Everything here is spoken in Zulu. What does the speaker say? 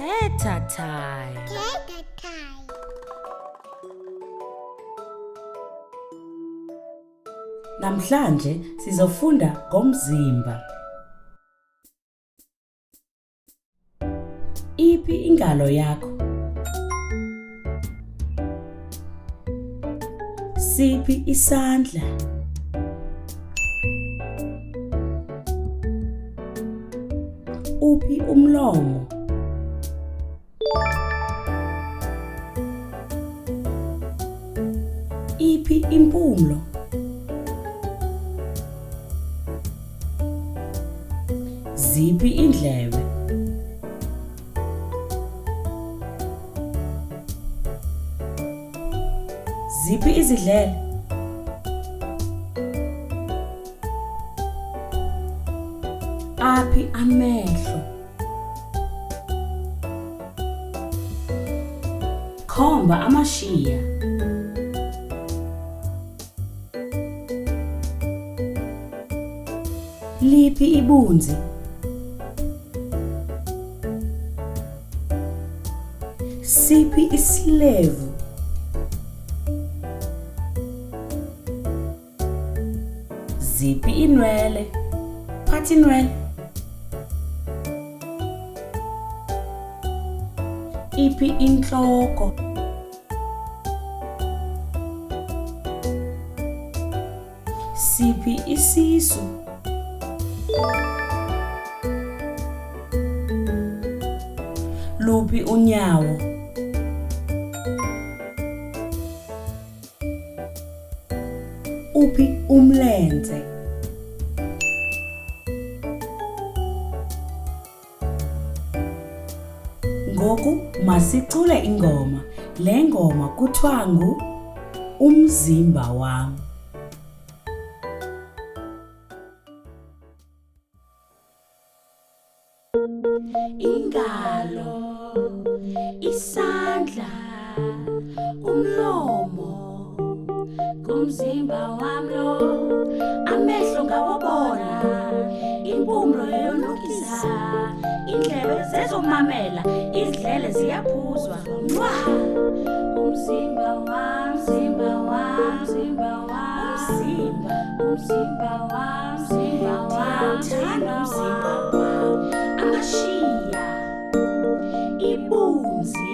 Thetha Thai. Namhlanje sizofunda ngomzimba. Iphi ingalo yakho? Siphi isandla? Uphi umlomo? Iphi impumlo? Ziphi indlebe? Ziphi izidlele? Aphi amehlo? Khomba amashiya. Liphi ibunzi? Siphi isilevu? Ziphi inwele? Phathi inwele. Iphi inhloko? Siphi isisu? Luphi unyawo? Uphi umlenze? Ngoku masicule ingoma. Le ngoma kuthiwa ngu umzimba wami. Ingalo, isandla, umlomo, kumzimba wami lo, amehlo ngawabona, impumlo yonukisa, indlebe zezomamela, izidlele ziyaphuzwa. Nwa! Umzimba wami, umzimba wami, umzimba wami, umzimba wami, umzimba wami, umzimba wami, amashiya, ibunzi,